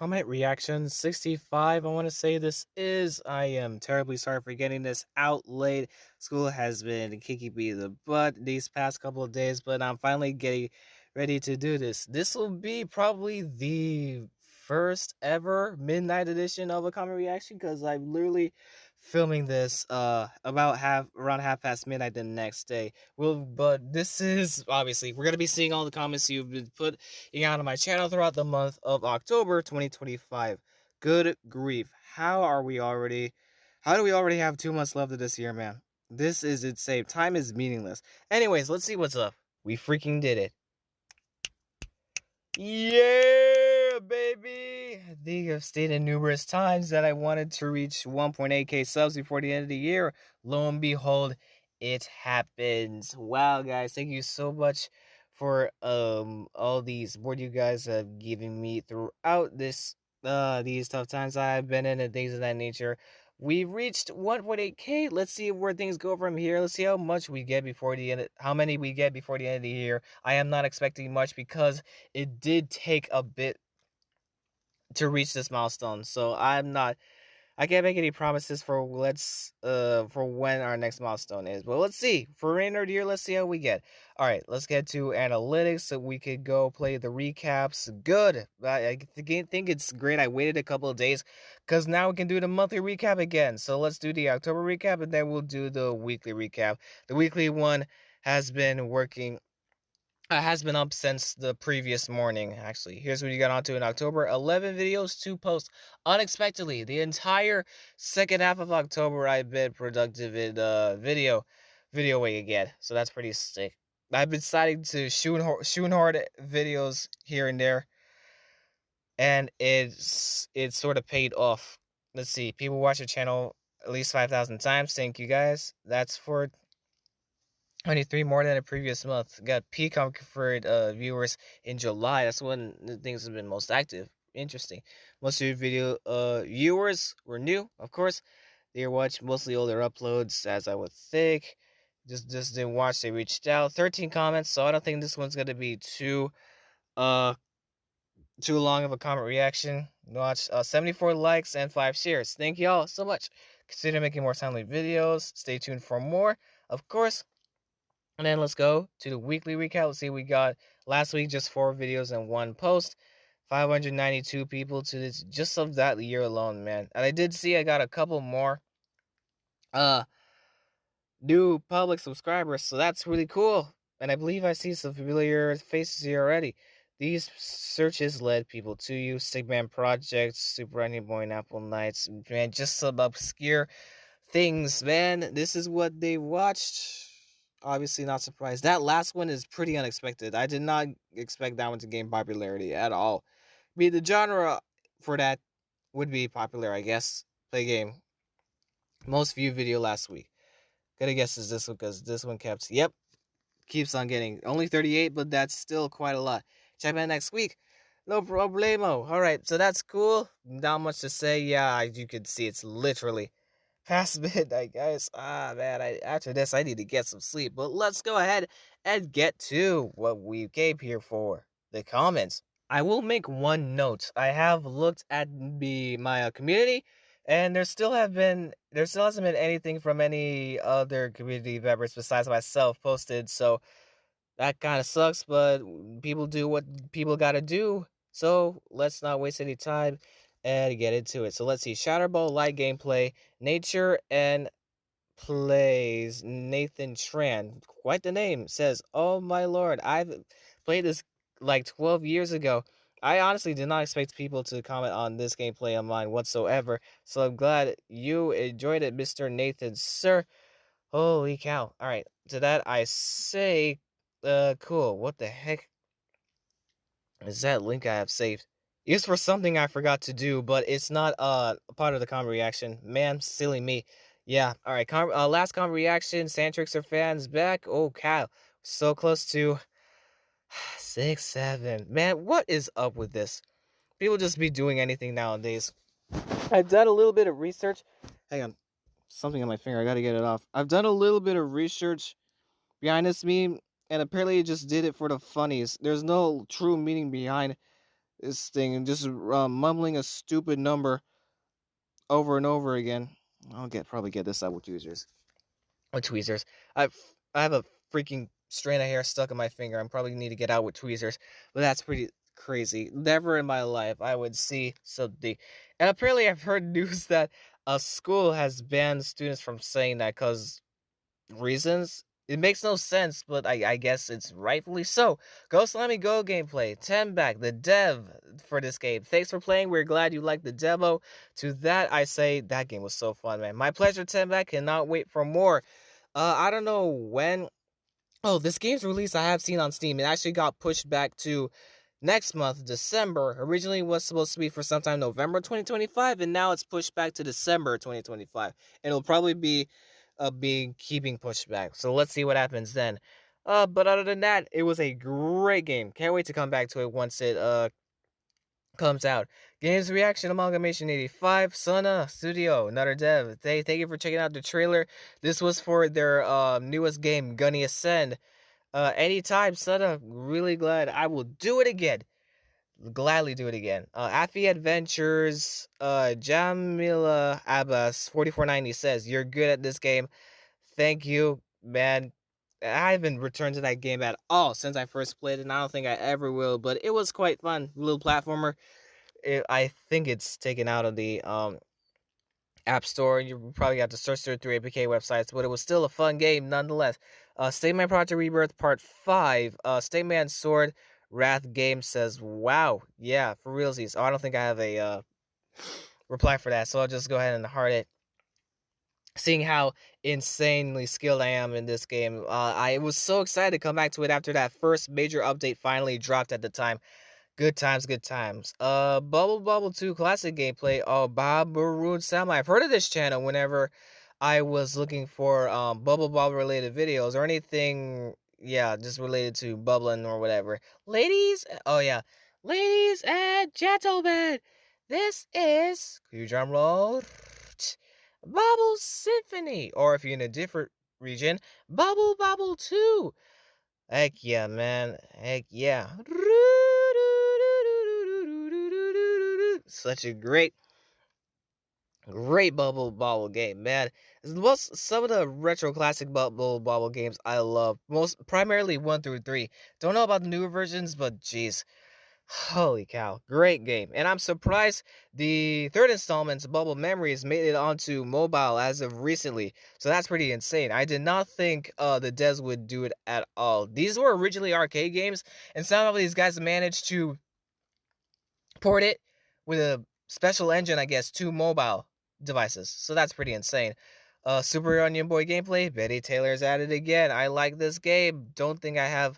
comment reaction 65. I want to say this is. I am terribly sorry for getting this out late. School has been kicking me the butt these past couple of days, but I'm finally getting ready to do this. This will be probably the first ever midnight edition of a comment reaction because I'm literally filming this about half around half past midnight the next day. But this is obviously we're gonna be seeing all the comments you've been putting out on my channel throughout the month of October 2025. Good grief. How do we already have 2 months left of this year, man? This is insane. Time is meaningless. Anyways, let's see what's up. We freaking did it. Yeah, baby! I think I've stated numerous times that I wanted to reach 1.8k subs before the end of the year. Lo and behold, it happens. Wow, guys, thank you so much for all these support you guys have given me throughout these tough times I've been in and things of that nature. We reached 1.8k. Let's see where things go from here. Let's see how much we get before the end. How many we get before the end of the year. I am not expecting much because it did take a bit to reach this milestone. So I can't make any promises for when our next milestone is. But let's see. For remainder of the year, let's see how we get. Alright, let's get to analytics so we could go play the recaps. Good. I think it's great. I waited a couple of days because now we can do the monthly recap again. So let's do the October recap and then we'll do the weekly recap. The weekly one has been working has been up since the previous morning, actually. Here's what you got onto in October. 11 videos, 2 posts. Unexpectedly, the entire second half of October, I've been productive in video week again. So that's pretty sick. I've been deciding to shoehorn videos here and there. And it's sort of paid off. Let's see. People watch the channel at least 5,000 times. Thank you, guys. That's for 23 more than the previous month. Got peak comfort viewers in July. That's when the things have been most active. Interesting. Most of your video viewers were new, of course. They watched mostly older uploads, as I would think. Just didn't watch. They reached out. 13 comments, so I don't think this one's gonna be too long of a comment reaction. Watch 74 likes and 5 shares. Thank you all so much. Consider making more timely videos. Stay tuned for more, of course. And then let's go to the weekly recap. Let's see, we got last week just 4 videos and 1 post. 592 people to this just of that year alone, man. And I did see I got a couple more new public subscribers, so that's really cool. And I believe I see some familiar faces here already. These searches led people to you. Sigman Project, Super Annie Boy, and Apple Knights. Man, just some obscure things, man. This is what they watched. Obviously not surprised. That last one is pretty unexpected. I did not expect that one to gain popularity at all. I mean, the genre for that would be popular, I guess. Play game. Most viewed video last week. Gotta guess is this one because this one keeps on getting. Only 38, but that's still quite a lot. Check back next week. No problemo. Alright, so that's cool. Not much to say. Yeah, you can see it's literally past midnight, guys. Man, after this, I need to get some sleep. But let's go ahead and get to what we came here for, the comments. I will make one note. I have looked at my community, and there still hasn't been anything from any other community members besides myself posted. So that kind of sucks. But people do what people gotta do. So let's not waste any time and get into it. So let's see. Shatterball light gameplay, nature and plays. Nathan Tran, quite the name, says, "Oh my lord, I've played this like 12 years ago. I honestly did not expect people to comment on this gameplay of mine whatsoever. So I'm glad you enjoyed it, Mr. Nathan, sir. Holy cow! All right, to that I say, cool. What the heck is that link I have saved? It's for something I forgot to do, but it's not part of the comment reaction. Man, silly me. Yeah, alright, last comment reaction, Sandtrixer fans back. Oh, cow. So close to 6, 7. Man, what is up with this? People just be doing anything nowadays. I've done a little bit of research. Hang on. Something on my finger. I gotta get it off. I've done a little bit of research behind this meme, and apparently it just did it for the funnies. There's no true meaning behind this thing and just mumbling a stupid number over and over again. Probably get this out with tweezers. With tweezers, I have a freaking strand of hair stuck in my finger. I'm probably need to get out with tweezers, but that's pretty crazy. Never in my life I would see something. And apparently, I've heard news that a school has banned students from saying that because reasons. It makes no sense, but I guess it's rightfully so. Go Slimy Go gameplay. Tembak, the dev for this game. Thanks for playing. We're glad you liked the demo. To that, I say that game was so fun, man. My pleasure, Tembak. Cannot wait for more. I don't know when. Oh, this game's release I have seen on Steam. It actually got pushed back to next month, December. Originally was supposed to be for sometime November 2025, and now it's pushed back to December 2025. It'll probably be being keeping pushed back. So let's see what happens then. But other than that, it was a great game. Can't wait to come back to it once it comes out. Games Reaction Amalgamation 85, Sona Studio, another dev. Thank you for checking out the trailer. This was for their newest game, Gunny Ascend. Anytime, Sona, really glad. I will do it again. Gladly do it again. Affy Adventures, Jamila Abbas 4490 says, "You're good at this game. Thank you, man. I haven't returned to that game at all since I first played it, and I don't think I ever will, but it was quite fun. Little platformer. I think it's taken out of the App Store. You probably have to search through APK websites, but it was still a fun game nonetheless. Stateman Project Rebirth Part 5. Stateman Sword Wrath Game says, wow, yeah, for realsies. Oh, I don't think I have a reply for that, so I'll just go ahead and heart it. Seeing how insanely skilled I am in this game, I was so excited to come back to it after that first major update finally dropped at the time. Good times, good times. Bubble Bobble 2 classic gameplay. Oh, Bob Maroon Sam. I've heard of this channel whenever I was looking for Bubble Bobble related videos or anything, yeah, just related to bubbling or whatever. Ladies, oh yeah, ladies and gentlemen, this is, cue drum roll, Bubble Symphony, or if you're in a different region, Bubble Bobble 2. Heck yeah, man. Heck yeah. Such a great Bubble Bobble game, man. Some of the retro classic Bubble Bobble games I love. Most primarily 1 through 3. Don't know about the newer versions, but jeez. Holy cow, great game. And I'm surprised the third installment, Bubble Memories, made it onto mobile as of recently. So that's pretty insane. I did not think the devs would do it at all. These were originally arcade games, and somehow these guys managed to port it with a special engine, I guess, to mobile devices. So that's pretty insane. Super Onion Boy gameplay, Betty Taylor's at it again. I like this game. Don't think I have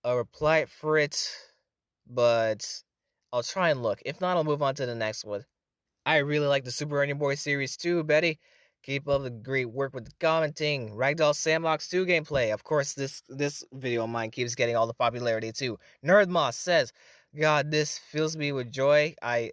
a reply for it, but I'll try and look. If not, I'll move on to the next one. I really like the Super Onion Boy series too, Betty. Keep up the great work with the commenting. Ragdoll Sandbox 2 gameplay. Of course, this video of mine keeps getting all the popularity too. Nerdmoss says, God, this fills me with joy. I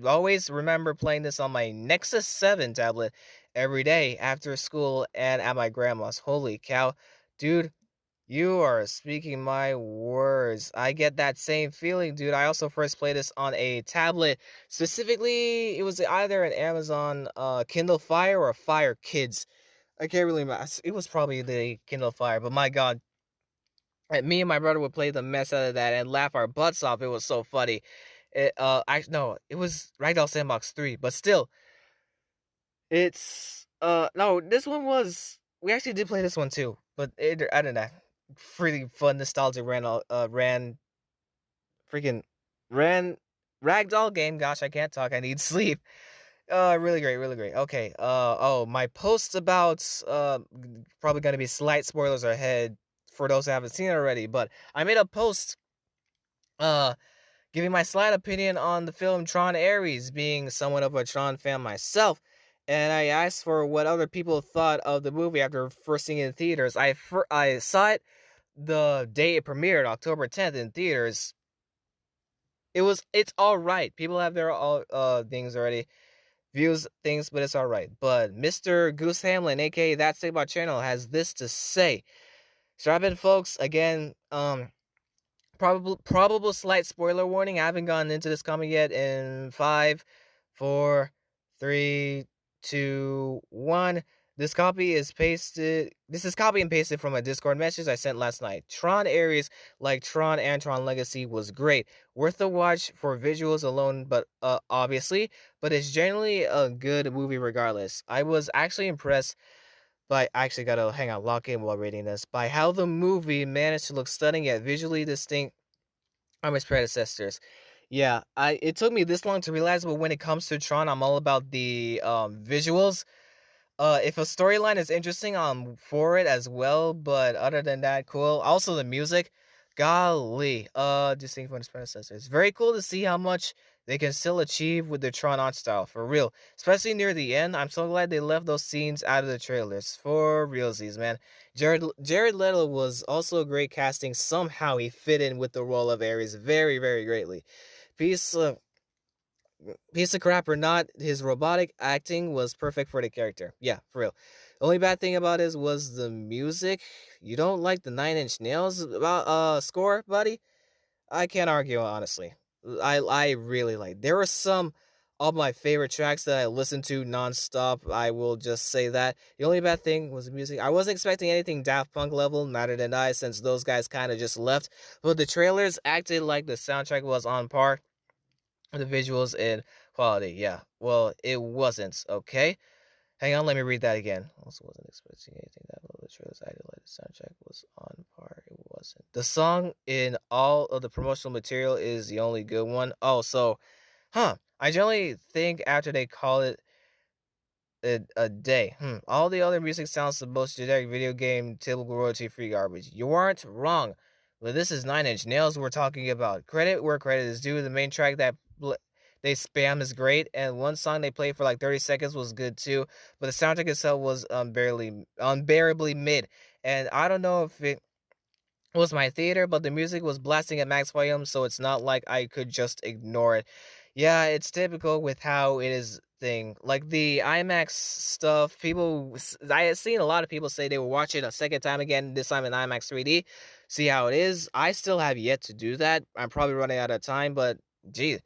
always remember playing this on my Nexus 7 tablet every day after school and at my grandma's. Holy cow. Dude, you are speaking my words. I get that same feeling, dude. I also first played this on a tablet. Specifically, it was either an Amazon Kindle Fire or a Fire Kids. I can't really remember. It was probably the Kindle Fire, but my god. Me and my brother would play the mess out of that and laugh our butts off. It was so funny. It was Ragdoll Sandbox 3, but still, it's no, this one was, we actually did play this one too, but I don't know, pretty fun nostalgia ran Ragdoll game. Gosh, I can't talk. I need sleep. Really great, really great. Okay. Oh, my posts about probably gonna be slight spoilers ahead for those who haven't seen it already, but I made a post uh giving my slight opinion on the film Tron Ares, being somewhat of a Tron fan myself, and I asked for what other people thought of the movie after first seeing it in theaters. I saw it the day it premiered, October 10th, in theaters. It's all right. People have their things already, things, but it's all right. But Mr. Goose Hamlin, aka That Sagbot Channel, has this to say. Strap in, folks. Again, Probable slight spoiler warning. I haven't gotten into this comic yet. In 5, 4, 3, 2, 1. This is copy and pasted from a Discord message I sent last night. Tron Ares, like Tron and Tron Legacy, was great. Worth the watch for visuals alone, but obviously, but it's generally a good movie regardless. I was actually impressed by I actually gotta hang on, lock in while reading this, by how the movie managed to look stunning yet visually distinct from its predecessors. Yeah, I it took me this long to realize, but when it comes to Tron, I'm all about the visuals. If a storyline is interesting, I'm for it as well. But other than that, cool. Also, the music, golly, distinct from its predecessors. Very cool to see how much they can still achieve with the Tron art style, for real. Especially near the end, I'm so glad they left those scenes out of the trailers, for realsies, man. Jared Leto was also a great casting. Somehow he fit in with the role of Ares very, very greatly. Piece of piece of crap or not, his robotic acting was perfect for the character. Yeah, for real. The only bad thing about it was the music. You don't like the Nine Inch Nails about score, buddy? I can't argue honestly. I really like. There were some of my favorite tracks that I listened to nonstop. I will just say that. The only bad thing was the music. I wasn't expecting anything Daft Punk level, neither did I, since those guys kind of just left. But the trailers acted like the soundtrack was on par the visuals and quality. Yeah. Well, it wasn't. Okay. Hang on. Let me read that again. Also, wasn't expecting anything that low. The trailers acted like the soundtrack was on par. It wasn't. The song in all of the promotional material is the only good one. Oh, so, I generally think after they call it a day. All the other music sounds the most generic video game typical royalty free garbage. You aren't wrong. But this is Nine Inch Nails we're talking about. Credit where credit is due. The main track that they spam is great, and one song they played for like 30 seconds was good too. But the soundtrack itself was unbearably mid. And I don't know if it was my theater, but the music was blasting at max volume, so it's not like I could just ignore it. Yeah, it's typical with how it is thing. Like the IMAX stuff, I have seen a lot of people say they will watch it a second time again, this time in IMAX 3D, see how it is. I still have yet to do that. I'm probably running out of time, but gee,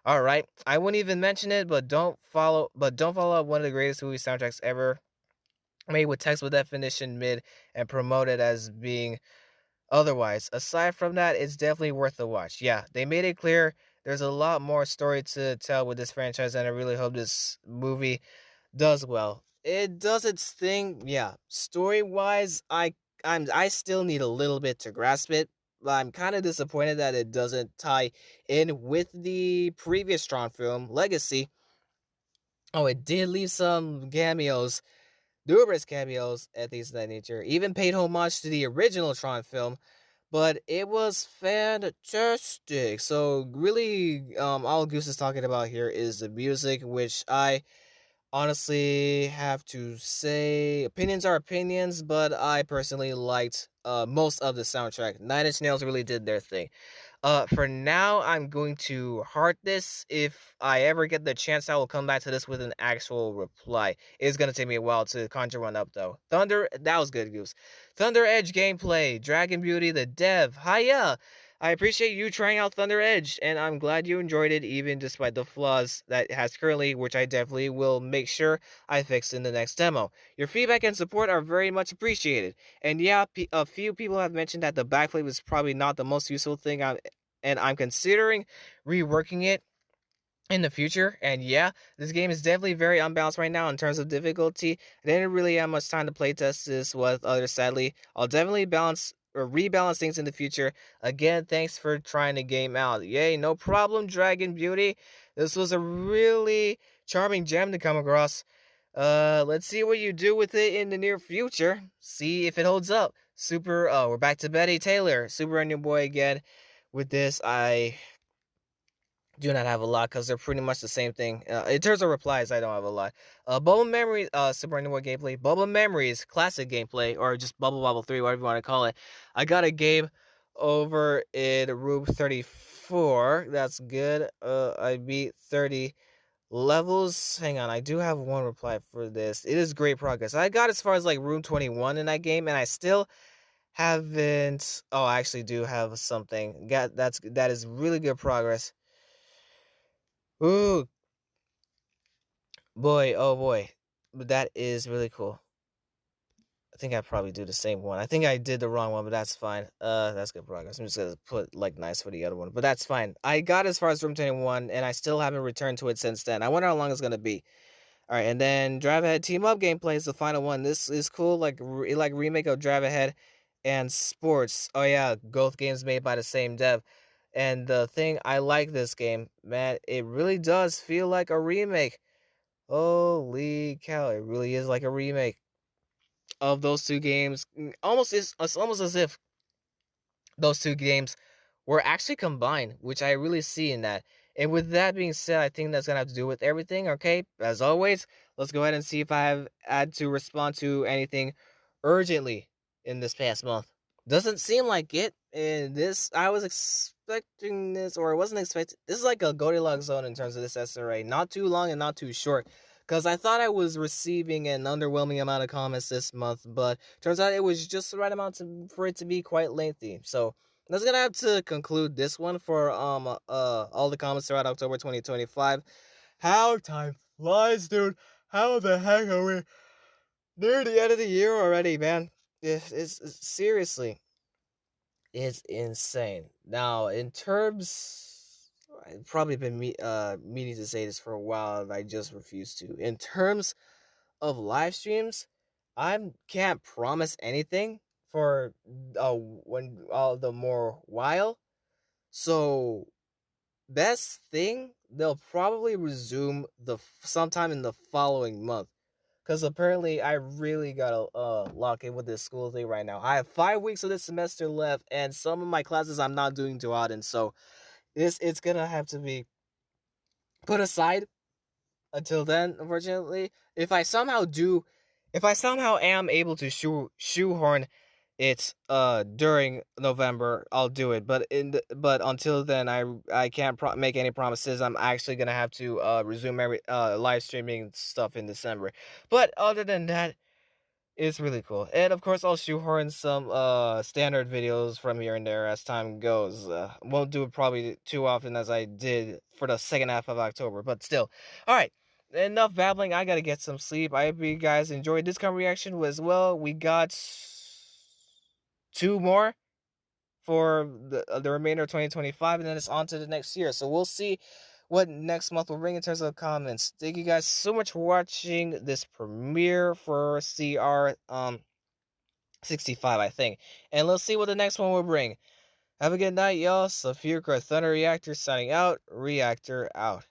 all right. I wouldn't even mention it, but don't follow up one of the greatest movie soundtracks ever made with text with definition mid and promoted as being otherwise. Aside from that, it's definitely worth a watch. Yeah, they made it clear there's a lot more story to tell with this franchise, and I really hope this movie does well. It does its thing, yeah. Story wise, I still need a little bit to grasp it. But I'm kind of disappointed that it doesn't tie in with the previous Tron film, Legacy. Oh, it did leave some cameos, numerous cameos at things of that nature. Even paid homage to the original Tron film, but it was fantastic. So really, all Goose is talking about here is the music, which I honestly have to say opinions are opinions, but I personally liked most of the soundtrack. Nine Inch Nails really did their thing. For now, I'm going to heart this. If I ever get the chance, I will come back to this with an actual reply. It's gonna take me a while to conjure one up, though. Thunder, that was good, Goose. Thunder Edge gameplay, Dragon Beauty, the dev. Hiya! I appreciate you trying out Thunder Edge, and I'm glad you enjoyed it, even despite the flaws that it has currently, which I definitely will make sure I fix in the next demo. Your feedback and support are very much appreciated. And yeah, a few people have mentioned that the backflip is probably not the most useful thing and I'm considering reworking it in the future. And yeah, this game is definitely very unbalanced right now in terms of difficulty. I didn't really have much time to playtest this with others, sadly. I'll definitely balance or rebalance things in the future. Again, thanks for trying the game out. Yay, no problem, Dragon Beauty. This was a really charming gem to come across. Let's see what you do with it in the near future. See if it holds up. We're back to Betty Taylor, Super Onion Boy again. With this, I do not have a lot because they're pretty much the same thing. In terms of replies, I don't have a lot. Bubble Memories, Super Nintendo gameplay. Bubble Memories, classic gameplay, or just Bubble Bobble 3, whatever you want to call it. I got a game over in room 34. That's good. I beat 30 levels. Hang on, I do have one reply for this. It is great progress. I got as far as like room 21 in that game, and I still Haven't. Oh, I actually do have something. That is really good progress. Ooh, boy, oh boy, but that is really cool. I think I probably do the same one. I think I did the wrong one, but that's fine. That's good progress. I'm just gonna put like nice for the other one, but that's fine. I got as far as Room 21, and I still haven't returned to it since then. I wonder how long it's gonna be. All right, and then Drive Ahead Team Up gameplay is the final one. This is cool, like remake of Drive Ahead and Sports. Oh yeah, both games made by the same dev. And the thing I like this game, man, it really does feel like a remake. Holy cow, it really is like a remake of those two games. It's almost as if those two games were actually combined, which I really see in that. And with that being said, I think that's gonna have to do with everything. Okay, as always, let's go ahead and see if I have had to respond to anything urgently in this past month. Doesn't seem like it. And this, I was expecting this, or I wasn't expecting. This is like a Goldilocks zone in terms of this SRA. Not too long and not too short. Because I thought I was receiving an underwhelming amount of comments this month, but turns out it was just the right amount for it to be quite lengthy. So that's gonna have to conclude this one for all the comments throughout October 2025. How time flies, dude. How the heck are we near the end of the year already, man? It's seriously, it's insane. Now, in terms, I've probably been meaning to say this for a while, and I just refuse to. In terms of live streams, I can't promise anything for when the more while. So best thing, they'll probably resume the sometime in the following month. Cause apparently I really gotta lock in with this school thing right now. I have 5 weeks of this semester left, and some of my classes I'm not doing too hot, and so it's gonna have to be put aside until then. Unfortunately, if I somehow am able to shoehorn it during November, I'll do it. But until then, I can't make any promises. I'm actually gonna have to resume every live streaming stuff in December. But other than that, it's really cool. And of course, I'll shoehorn some standard videos from here and there as time goes. Won't do it probably too often as I did for the second half of October, but still. All right, enough babbling. I gotta get some sleep. I hope you guys enjoyed this kind of reaction as well. We got two more for the remainder of 2025, and then it's on to the next year. So we'll see what next month will bring in terms of comments. Thank you guys so much for watching this premiere for CR 65, I think. And let's see what the next one will bring. Have a good night, y'all. Safir Thunder Reactor signing out. Reactor out.